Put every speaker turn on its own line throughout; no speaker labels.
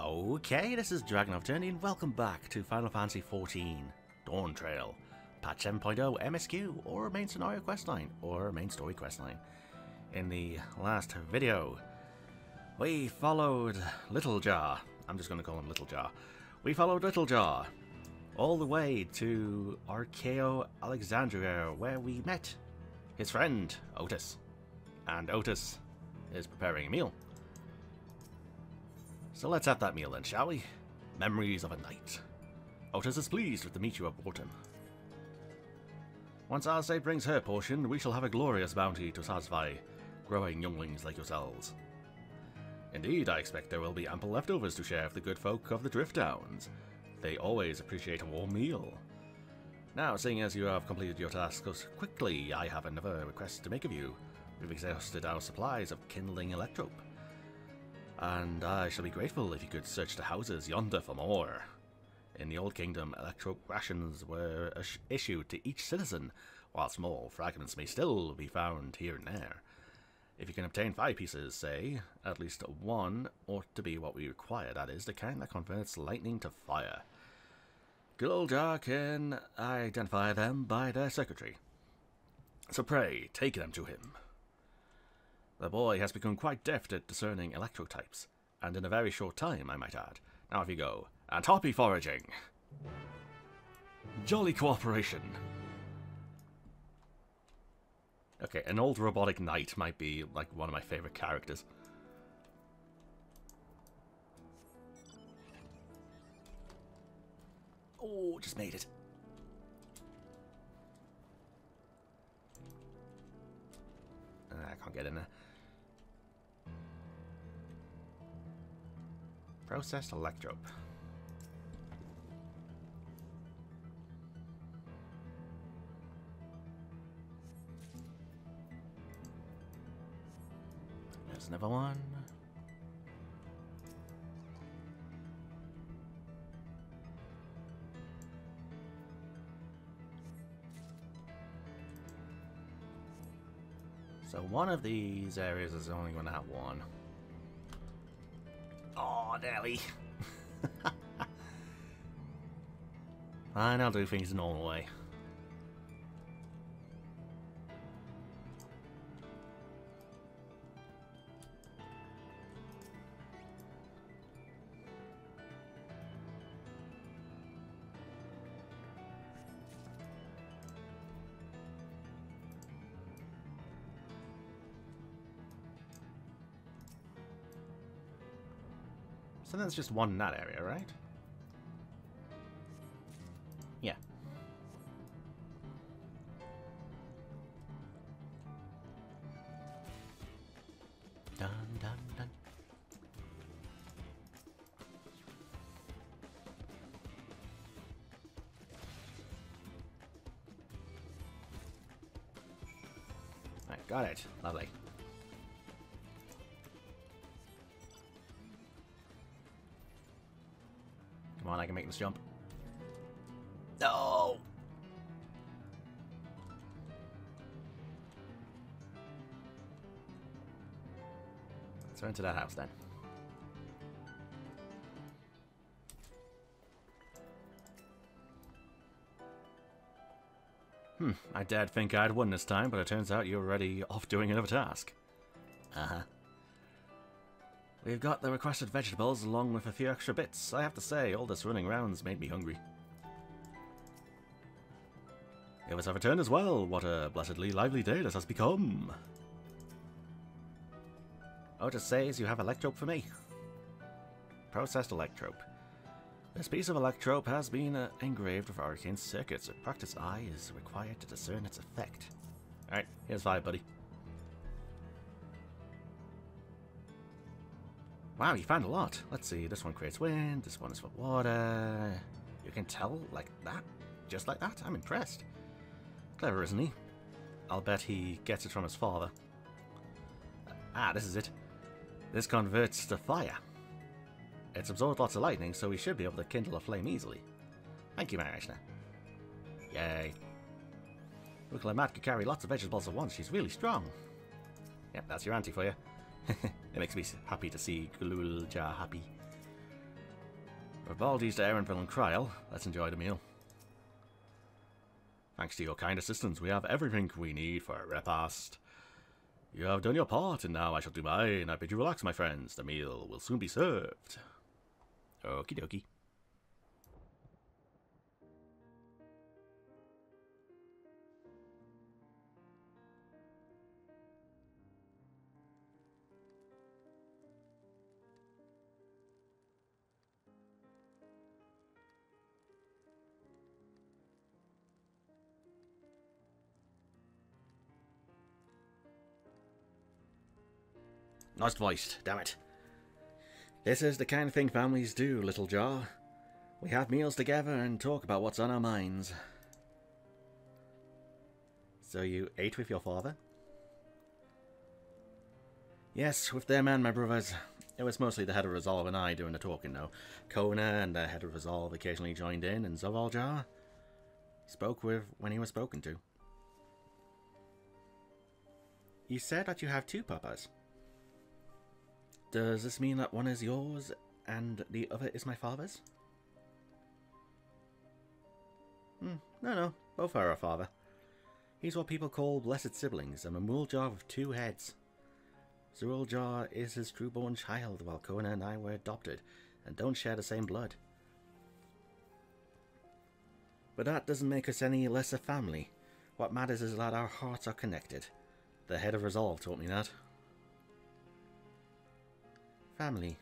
Okay, this is DragonofEternity and welcome back to Final Fantasy XIV Dawntrail, patch 7.0 MSQ, or Main Scenario Questline, or Main Story Questline. In the last video, we followed Little Jar. I'm just going to call him Little Jar. We followed Little Jar all the way to Alexandria, where we met his friend, Otis. And Otis is preparing a meal. So let's have that meal then, shall we? Memories of a night. Otis is pleased with the meat you have brought him. Once Arce brings her portion, we shall have a glorious bounty to satisfy growing younglings like yourselves. Indeed, I expect there will be ample leftovers to share with the good folk of the Drift Downs. They always appreciate a warm meal. Now, seeing as you have completed your task so quickly, I have another request to make of you. We've exhausted our supplies of kindling electrope, and I shall be grateful if you could search the houses yonder for more. In the Old Kingdom, electrope rations were issued to each citizen, while small fragments may still be found here and there. If you can obtain 5 pieces, say, at least one ought to be what we require, that is, the kind that converts lightning to fire. Good old Jar can identify them by their circuitry. So pray, take them to him. The boy has become quite deft at discerning electrotypes, and in a very short time, I might add. Now off you go, and happy foraging! Jolly cooperation! Okay, an old robotic knight might be, like, one of my favourite characters. Oh, just made it. I can't get in there. Processed electrope. There's another one. So one of these areas is only going to have one. Oh, Nelly. Fine, I'll do things the normal way. So there's just one in that area, right? Yeah. Dun dun dun. Alright, got it. Lovely. Come on, I can make this jump. No! Let's run to that house then. I dared think I'd won this time, but it turns out you're already off doing another task. Uh-huh. We've got the requested vegetables along with a few extra bits. I have to say, all this running around's made me hungry. It was our return as well. What a blessedly lively day this has become. Otis says you have electrope for me. Processed electrope. This piece of electrope has been engraved with arcane circuits. A practiced eye is required to discern its effect. Alright, here's 5, buddy. Wow, you found a lot. Let's see, this one creates wind, this one is for water. You can tell like that? Just like that? I'm impressed. Clever, isn't he? I'll bet he gets it from his father. Ah, this is it. This converts to fire. It's absorbed lots of lightning, so we should be able to kindle a flame easily. Thank you, Marishna. Yay. Looks like Matt could carry lots of vegetables at once. She's really strong. Yep, that's your auntie for you. It makes me happy to see Gululja happy. With Baldy's to Erinville and Kryl, let's enjoy the meal. Thanks to your kind assistance, we have everything we need for a repast. You have done your part, and now I shall do mine. I bid you relax, my friends. The meal will soon be served. Okie dokie. Nice voice, damn it. This is the kind of thing families do, little Jar. We have meals together and talk about what's on our minds. So you ate with your father? Yes, with them and my brothers. It was mostly the head of Resolve and I doing the talking, though. Kona and the head of Resolve occasionally joined in, and Zovaljar spoke with when he was spoken to. You said that you have two papas. Does this mean that one is yours and the other is my father's? No, both are our father. He's what people call blessed siblings, a Mamuljar with two heads. Zuruljar is his true-born child, while Kona and I were adopted, and don't share the same blood. But that doesn't make us any less a family. What matters is that our hearts are connected. The head of Resolve taught me that. Family.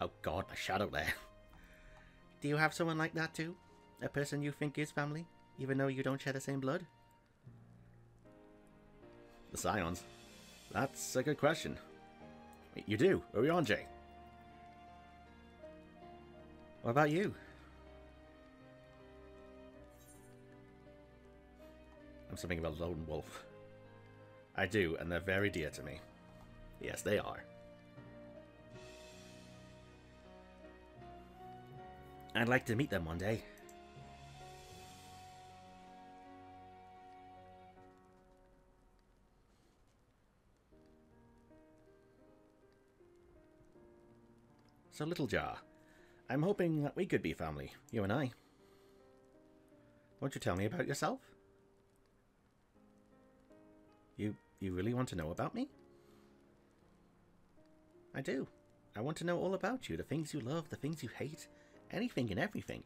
Oh god, my shadow there. Do you have someone like that too? A person you think is family, even though you don't share the same blood? The Scions? That's a good question. You do, Urianjay. What about you? I'm something of a lone wolf. I do, and they're very dear to me. Yes, they are. I'd like to meet them one day. So, Little Jar, I'm hoping that we could be family, you and I. Won't you tell me about yourself? You really want to know about me? I do. I want to know all about you, the things you love, the things you hate, anything and everything.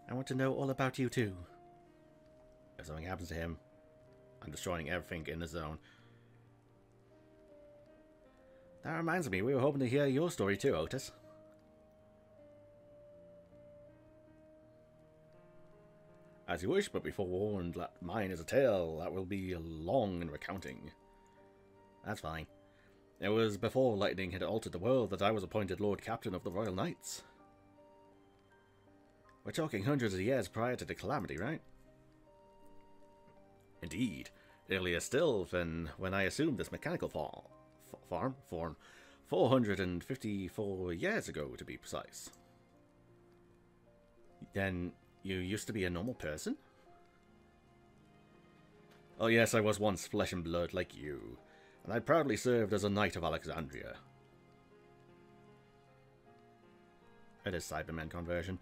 I want to know all about you too. If something happens to him, I'm destroying everything in the zone. That reminds me, we were hoping to hear your story too, Otis. As you wish, but be forewarned that mine is a tale that will be long in recounting. That's fine. It was before lightning had altered the world that I was appointed Lord Captain of the Royal Knights. We're talking hundreds of years prior to the calamity, right? Indeed. Earlier still than when I assumed this mechanical form 454 years ago, to be precise. Then you used to be a normal person? Oh yes, I was once flesh and blood like you, and I proudly served as a knight of Alexandria. It is Cyberman conversion.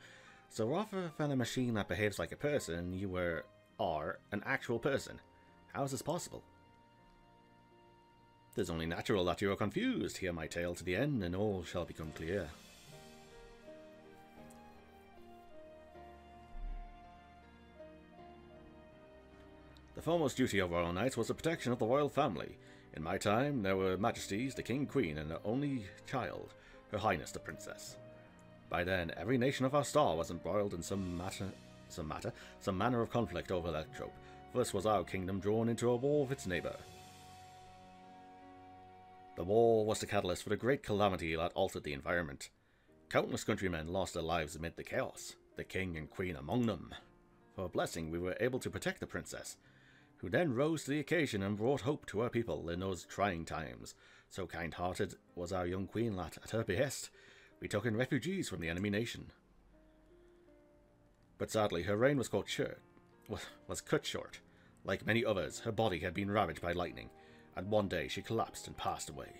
So rather than a machine that behaves like a person, you are an actual person. How is this possible? It is only natural that you are confused. Hear my tale to the end, and all shall become clear. The foremost duty of Royal Knights was the protection of the royal family. In my time, there were Majesties, the King, Queen, and their only child, Her Highness the Princess. By then, every nation of our star was embroiled in some manner of conflict over that trope. Thus was our kingdom drawn into a war with its neighbour. The war was the catalyst for the great calamity that altered the environment. Countless countrymen lost their lives amid the chaos, the king and queen among them. For a blessing, we were able to protect the princess, who then rose to the occasion and brought hope to her people in those trying times. So kind-hearted was our young queen that, at her behest, we took in refugees from the enemy nation. But sadly, her reign was cut short. Like many others, her body had been ravaged by lightning, and one day she collapsed and passed away.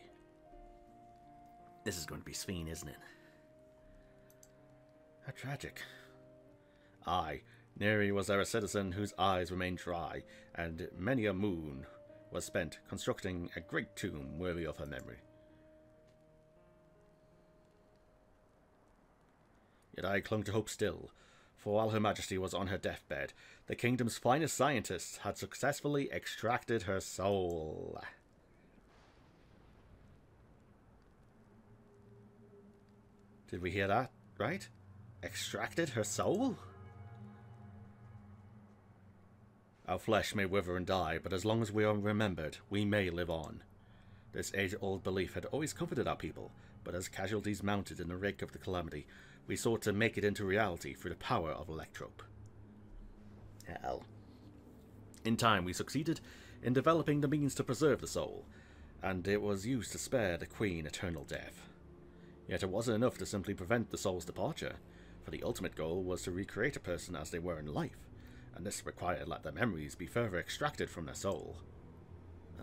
This is going to be Sphene, isn't it? How tragic. Aye, nary was there a citizen whose eyes remained dry, and many a moon was spent constructing a great tomb worthy of her memory. Yet I clung to hope still, for while Her Majesty was on her deathbed, the kingdom's finest scientists had successfully extracted her soul. Did we hear that right? Extracted her soul? Our flesh may wither and die, but as long as we are remembered, we may live on. This age-old belief had always comforted our people, but as casualties mounted in the wake of the calamity, we sought to make it into reality through the power of Electrope. Hell. In time, we succeeded in developing the means to preserve the soul, and it was used to spare the Queen eternal death. Yet it wasn't enough to simply prevent the soul's departure, for the ultimate goal was to recreate a person as they were in life, and this required that their memories be further extracted from their soul.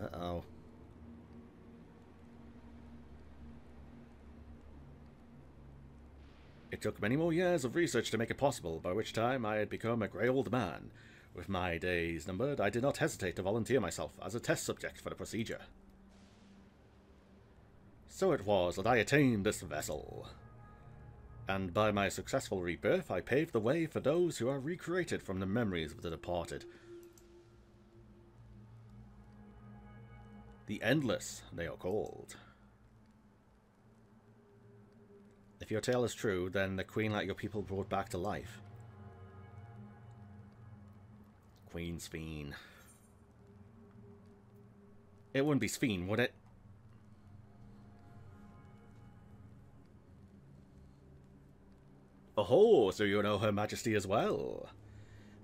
Uh-oh. It took many more years of research to make it possible, by which time I had become a grey old man. With my days numbered, I did not hesitate to volunteer myself as a test subject for the procedure. So it was that I attained this vessel, and by my successful rebirth I paved the way for those who are recreated from the memories of the departed. The Endless, they are called. If your tale is true, then the Queen that your people brought back to life. Queen Sphene. It wouldn't be Sphene, would it? Oh, so you know Her Majesty as well.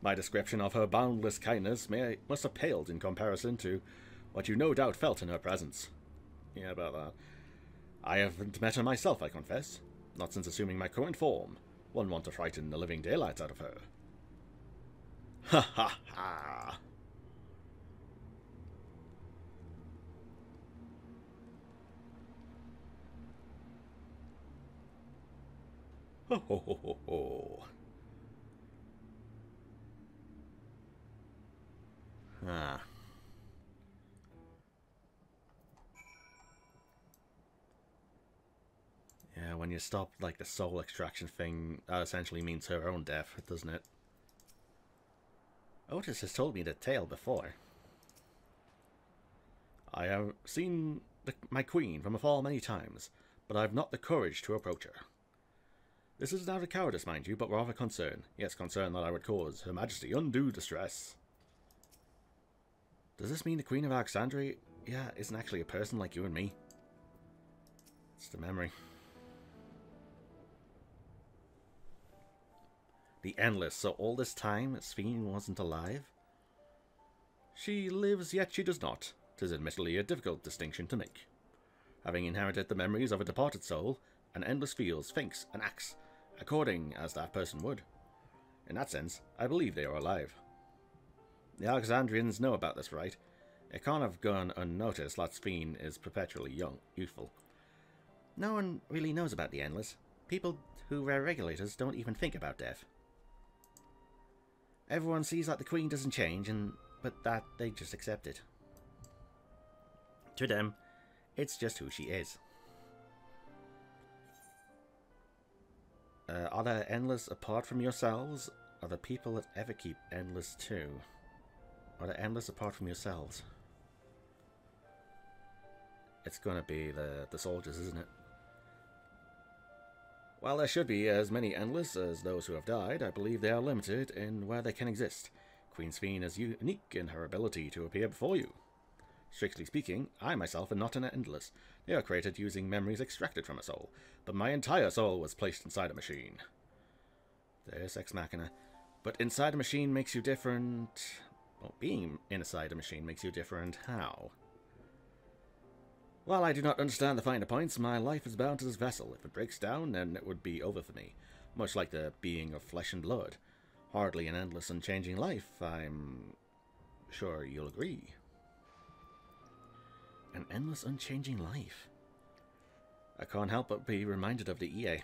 My description of her boundless kindness must have paled in comparison to what you no doubt felt in her presence. Yeah, about that. I haven't met her myself, I confess. Not since assuming my current form. One want to frighten the living daylights out of her. Ha ha ha! Ho ho ho ho ho! Ah. Yeah, when you stop, like, the soul extraction thing, that essentially means her own death, doesn't it? Otis has told me the tale before. I have seen my queen from afar many times, but I have not the courage to approach her. This is not a cowardice, mind you, but rather concern. Yes, concern that I would cause Her Majesty undue distress. Does this mean the Queen of Alexandria isn't actually a person like you and me? It's the memory. The Endless, so all this time Sphene wasn't alive? She lives, yet she does not. 'Tis admittedly a difficult distinction to make. Having inherited the memories of a departed soul, an Endless feels, thinks, and acts according as that person would. In that sense, I believe they are alive. The Alexandrians know about this, right? It can't have gone unnoticed that Sphene is perpetually youthful. No one really knows about the Endless. People who are regulators don't even think about death. Everyone sees that the Queen doesn't change, but that they just accept it. To them, it's just who she is. Are there Endless apart from yourselves? Are the people that ever keep Endless too? Are there Endless apart from yourselves? It's gonna be the soldiers, isn't it? While there should be as many Endless as those who have died, I believe they are limited in where they can exist. Queen Sphene is unique in her ability to appear before you. Strictly speaking, I myself am not an Endless. They are created using memories extracted from a soul, but my entire soul was placed inside a machine. There's Ex Machina. But inside a machine makes you different... Well, being inside a machine makes you different. How? While I do not understand the finer points, my life is bound to this vessel. If it breaks down, then it would be over for me. Much like the being of flesh and blood. Hardly an endless, unchanging life. I'm Sure, you'll agree. An endless, unchanging life. I can't help but be reminded of the EA.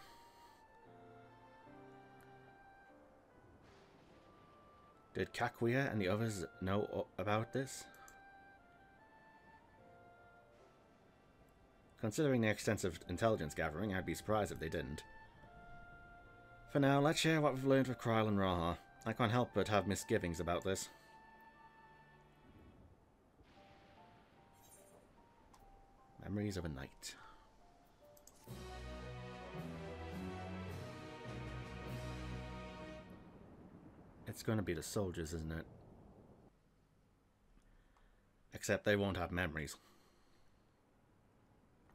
Did Kakuya and the others know about this? Considering the extensive intelligence gathering, I'd be surprised if they didn't. For now, let's share what we've learned with Kryl and Raha. I can't help but have misgivings about this. Memories of a night. It's going to be the soldiers, isn't it? Except they won't have memories.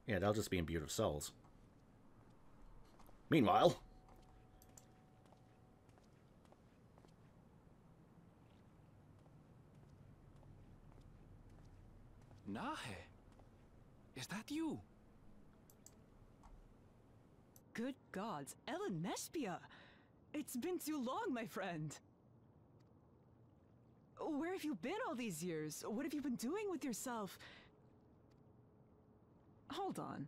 Yeah, they'll just be imbued with souls. Meanwhile...
Nahe, is that you?
Good gods, Ellen Nespia! It's been too long, my friend! Where have you been all these years? What have you been doing with yourself? Hold on.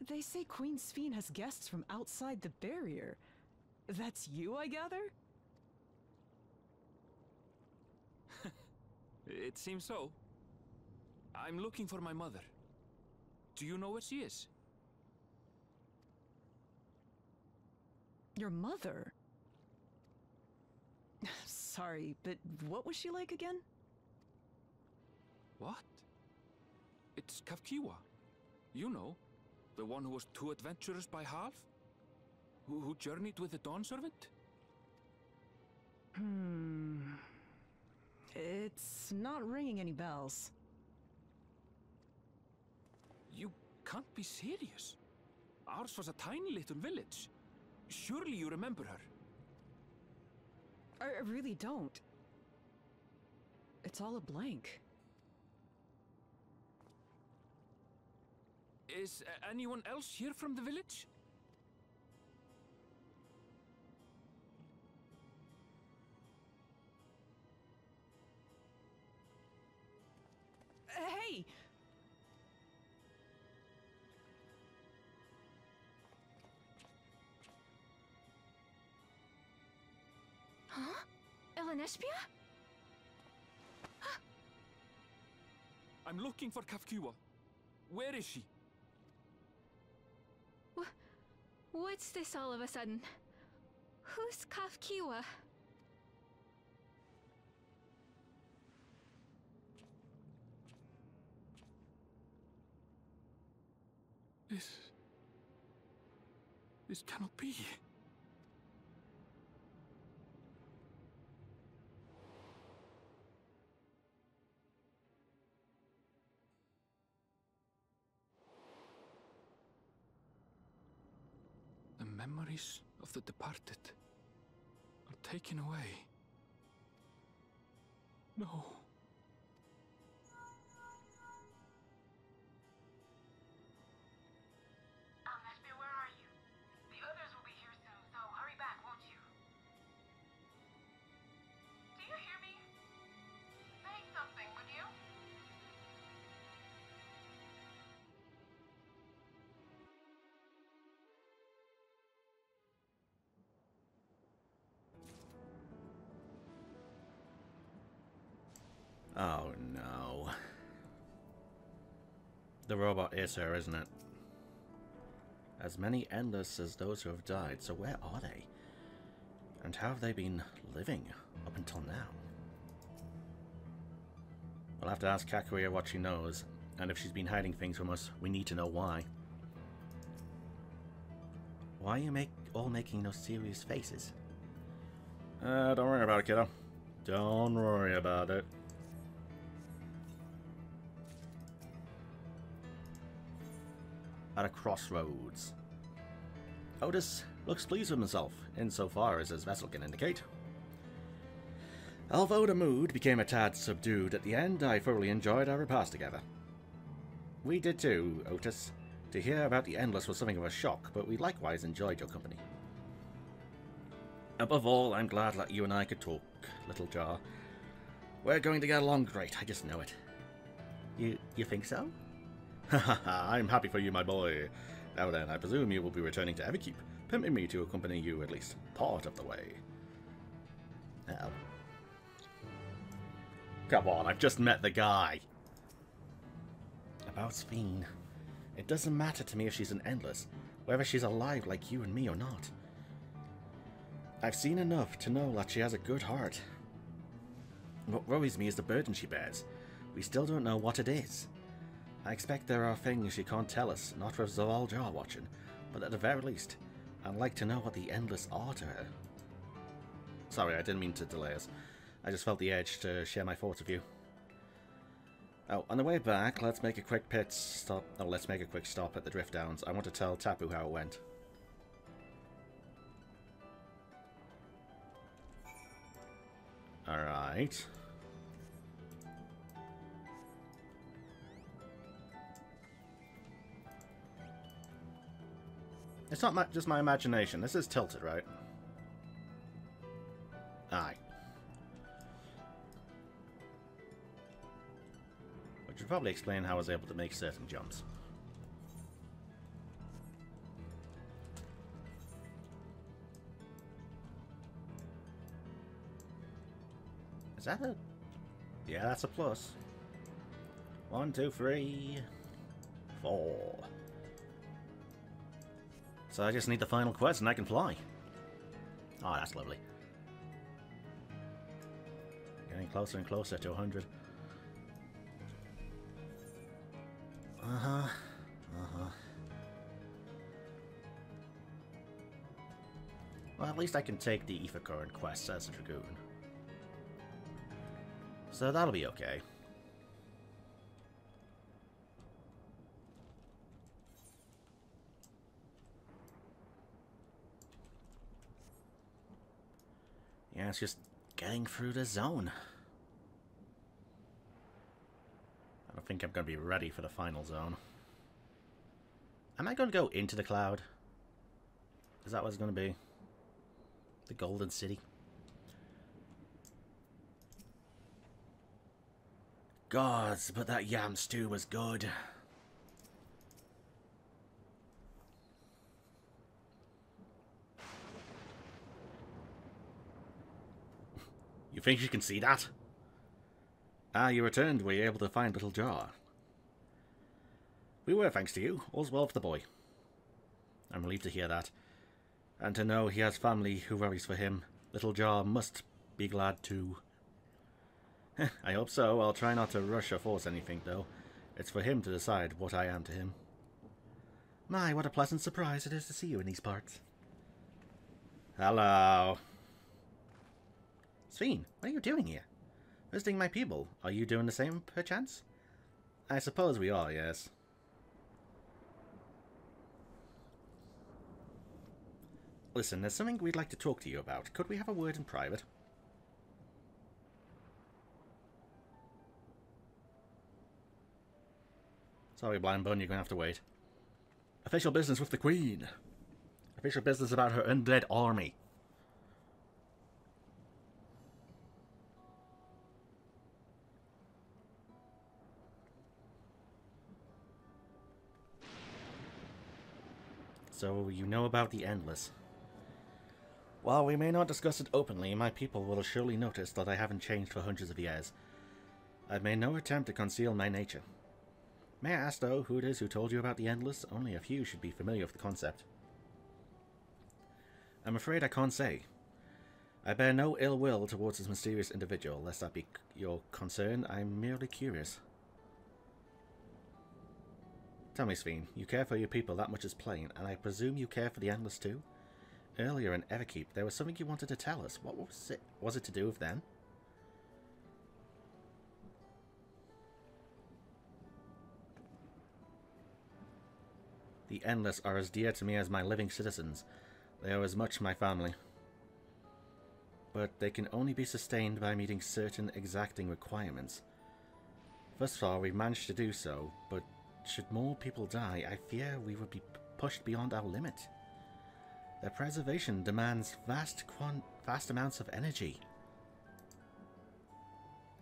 They say Queen Sphene has guests from outside the barrier. That's you, I gather?
It seems so. I'm looking for my mother. Do you know where she is?
Your mother? Sorry, but what was she like again?
What? It's Kafkiwa. You know, the one who was too adventurous by half? Who journeyed with the Dawn Servant?
It's not ringing any bells.
You can't be serious. Ours was a tiny little village. Surely you remember her.
I really don't. It's all a blank.
Is anyone else here from the village?
Hey!
Huh? Ellen Nespia?
I'm looking for Kafkiwa. Where is she?
What's this all of a sudden? Who's Kafkiwa?
This cannot be. The memories of the departed are taken away. No.
Nespia, where are you? The others will be here soon, so hurry back, won't you? Do you hear me? Say something, would you?
Oh no. The robot is her, isn't it? As many endless as those who have died, so where are they? And how have they been living up until now? We'll have to ask Kakuya what she knows, and if she's been hiding things from us, we need to know why. Why are you all making those serious faces? Don't worry about it, kiddo. Don't worry about it. At a crossroads. Otis looks pleased with himself, insofar as his vessel can indicate. Although the mood became a tad subdued at the end, I thoroughly enjoyed our repast together. We did too, Otis. To hear about the Endless was something of a shock, but we likewise enjoyed your company. Above all, I'm glad that you and I could talk, Little Jar. We're going to get along great, I just know it. You think so? Haha, I'm happy for you, my boy. Now then, I presume you will be returning to Everkeep, permitting me to accompany you at least part of the way. Uh-oh. Come on, I've just met the guy. About Sphene. It doesn't matter to me if she's an Endless, whether she's alive like you and me or not. I've seen enough to know that she has a good heart. What worries me is the burden she bears. We still don't know what it is. I expect there are things she can't tell us, not for Zoaljar watching, but at the very least, I'd like to know what the Endless are to her. Sorry, I didn't mean to delay us. I just felt the edge to share my thoughts with you. Oh, on the way back, let's make a quick pit stop. Oh, let's make a quick stop at the Drift Downs. I want to tell Tapu how it went. Alright. It's not just my imagination. This is tilted, right? Aye. Which would probably explain how I was able to make certain jumps. Is that a... Yeah, that's a plus. 1, 2, 3, 4. So I just need the final quest and I can fly. Oh, that's lovely. Getting closer and closer to 100. Well, at least I can take the Ether Current quest as a Dragoon. So that'll be okay. Yeah, it's just getting through the zone. I don't think I'm going to be ready for the final zone. Am I going to go into the cloud? Is that what it's going to be? The Golden City? Gods, but that yam stew was good. You think you can see that? Ah, you returned. Were you able to find Little Jar? We were, thanks to you. All's well with the boy. I'm relieved to hear that. And to know he has family who worries for him. Little Jar must be glad too. I hope so. I'll try not to rush or force anything, though. It's for him to decide what I am to him. My, what a pleasant surprise it is to see you in these parts. Hello. Sphene, what are you doing here? Visiting my people. Are you doing the same, perchance? I suppose we are, yes. Listen, there's something we'd like to talk to you about. Could we have a word in private? Sorry, Blind Bun, you're going to have to wait. Official business with the Queen. Official business about her undead army. So, you know about the Endless. While we may not discuss it openly, my people will surely notice that I haven't changed for hundreds of years. I've made no attempt to conceal my nature. May I ask, though, who it is who told you about the Endless? Only a few should be familiar with the concept. I'm afraid I can't say. I bear no ill will towards this mysterious individual, lest that be your concern. I'm merely curious. Tell me, Sphene, you care for your people that much is plain, and I presume you care for the Endless too? Earlier in Everkeep, there was something you wanted to tell us. What was it? Was it to do with them? The Endless are as dear to me as my living citizens. They are as much my family. But they can only be sustained by meeting certain exacting requirements. Thus far, we've managed to do so, but should more people die, I fear we would be pushed beyond our limit. Their preservation demands vast amounts of energy.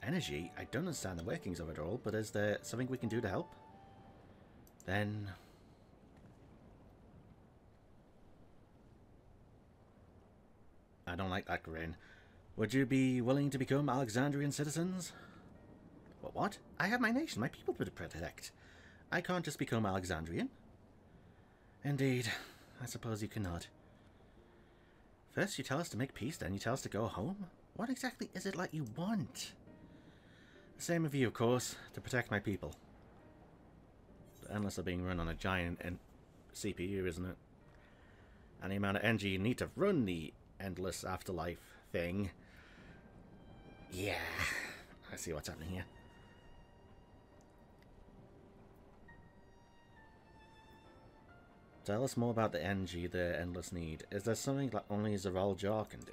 energy. I don't understand the workings of it all, but is there something we can do to help? Then... I don't like that grin. Would you be willing to become Alexandrian citizens? But what? I have my nation, my people to protect. I can't just become Alexandrian. Indeed. I suppose you cannot. First you tell us to make peace, then you tell us to go home? What exactly is it like you want? The same with you, of course, to protect my people. The Endless are being run on a giant CPU, isn't it? And the amount of energy you need to run the Endless Afterlife thing. Yeah, I see what's happening here. Tell us more about the energy the Endless need. Is there something that only Zeral Jar can do?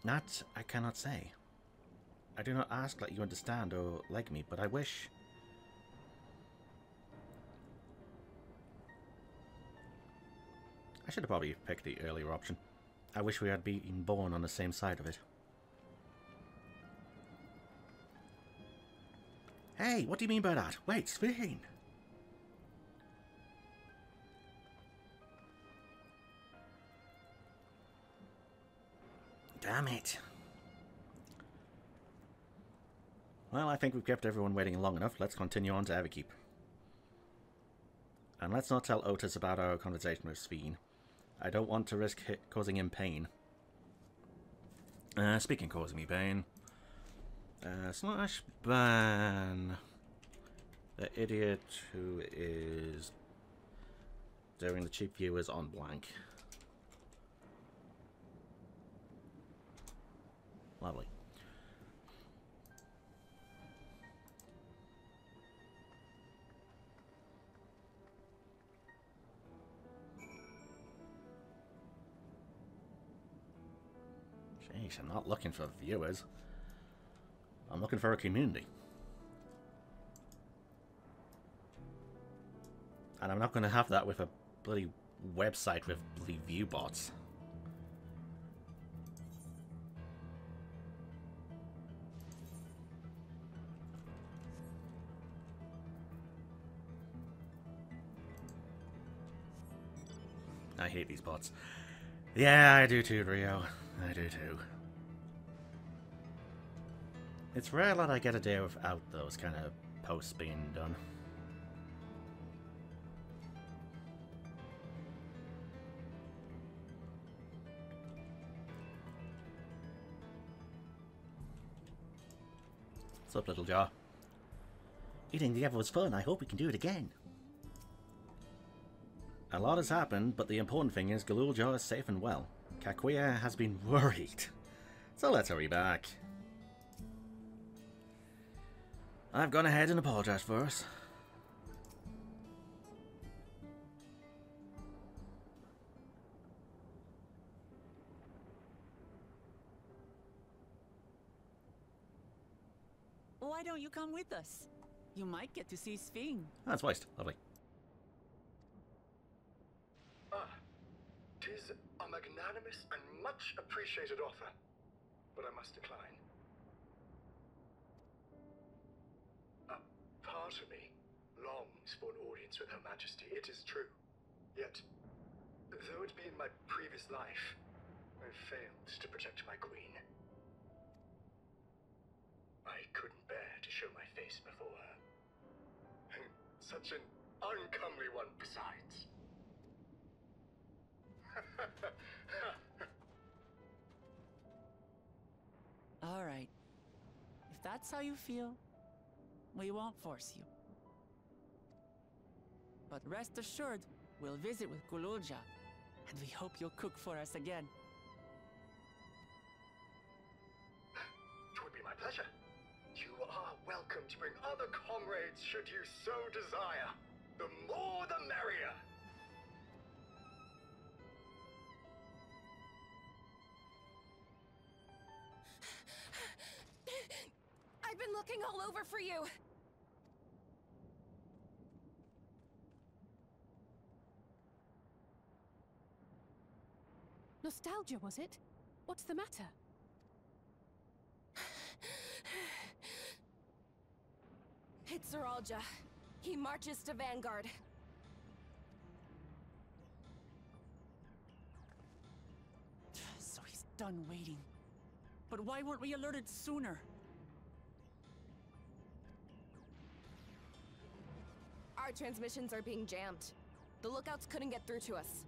That I cannot say. I do not ask that you understand or like me, but I wish... I should have probably picked the earlier option. I wish we had been born on the same side of it. Hey, what do you mean by that? Wait, Spain! Damn it. Well, I think we've kept everyone waiting long enough. Let's continue on to Everkeep. And let's not tell Otis about our conversation with Sphene. I don't want to risk causing him pain. Speaking of causing me pain... slash ban... the idiot who is... doing the cheap viewers on blank. Lovely. Jeez, I'm not looking for viewers. I'm looking for a community. And I'm not going to have that with a bloody website with bloody view bots. I hate these bots. Yeah, I do too, Rio. I do too. It's rare that I get a day without those kind of posts being done. What's up, little jar? Eating together was fun. I hope we can do it again. A lot has happened, but the important thing is Galul Jar is safe and well. Kakuya has been worried. So let's hurry back. I've gone ahead and apologized for us.
Why don't you come with us? You might get to see Sphene.
That's voiced. Lovely.
Tis a magnanimous and much appreciated offer, but I must decline. A part of me longs for an audience with Her Majesty, it is true. Yet, though it be in my previous life, I failed to protect my queen. I couldn't bear to show my face before her. And such an uncomely one besides.
All right. If that's how you feel, we won't force you. But rest assured, we'll visit with Gululja, and we hope you'll cook for us again.
It would be my pleasure. You are welcome to bring other comrades should you so desire. The more the merrier.
I've been looking all over for you. Nostalgia, was it? What's the matter?
It's Zeralja. He marches to Vanguard.
So he's done waiting. But why weren't we alerted sooner?
Our transmissions are being jammed. The lookouts couldn't get through to us.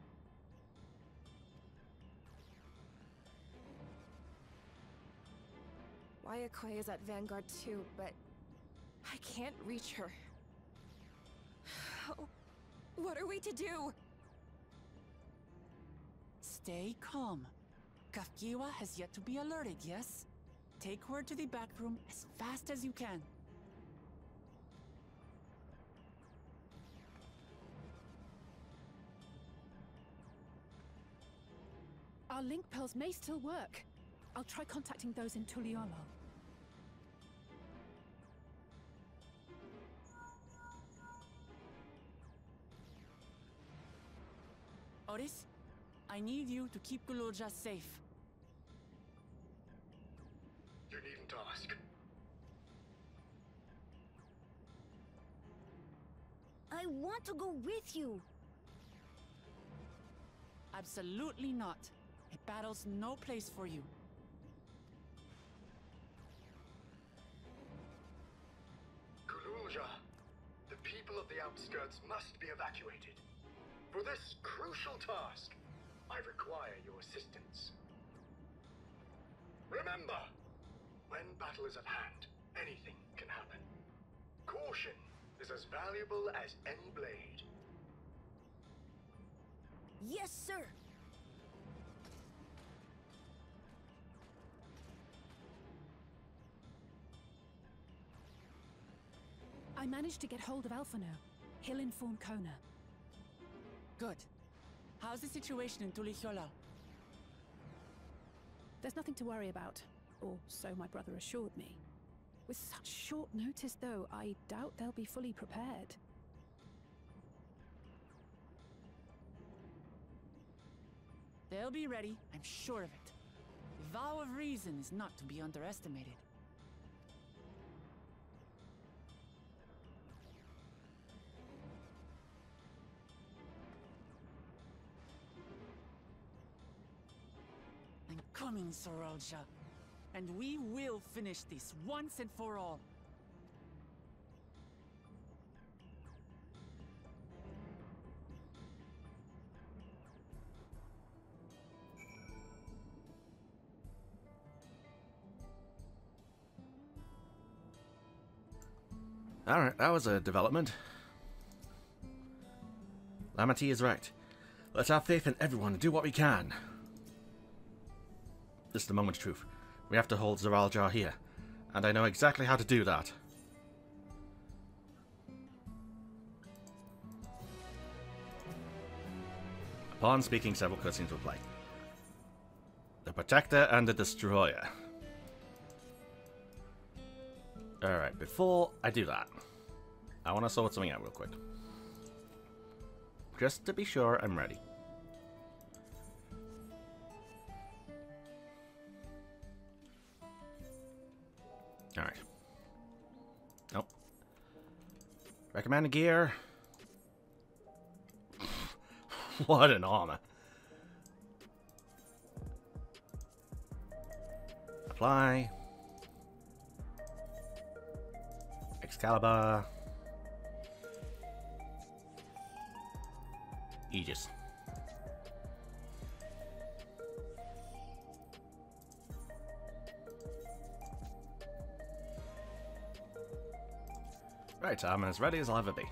Wayakoi is at Vanguard too, but I can't reach her. What are we to do?
Stay calm. Kafkiwa has yet to be alerted, yes? Take her to the back room as fast as you can.
Our link pearls may still work. I'll try contacting those in Tuliolo.
Oris, I need you to keep Guloja safe.
You needn't ask.
I want to go with you.
Absolutely not. A battle's no place for you.
Kululja, the people of the outskirts must be evacuated. For this crucial task, I require your assistance. Remember, when battle is at hand, anything can happen. Caution is as valuable as any blade.
Yes, sir.
I managed to get hold of Alphano. He'll inform Kona.
Good. How's the situation in Tulichola?
There's nothing to worry about, or so my brother assured me. With such short notice, though, I doubt they'll be fully prepared.
They'll be ready, I'm sure of it. The vow of reason is not to be underestimated. I'm coming, Zeralja. And we will finish this once and for all.
Alright, that was a development. Lamity is right. Let's have faith in everyone and do what we can. This is the moment's truth. We have to hold Zeralja here, and I know exactly how to do that. Upon speaking, several cutscenes will play. The Protector and the Destroyer. Alright, before I do that, I want to sort something out real quick. Just to be sure I'm ready. Alright. Nope. Recommended gear. What an armor. Apply. Excalibur. Aegis. Right, I'm as ready as I'll ever be.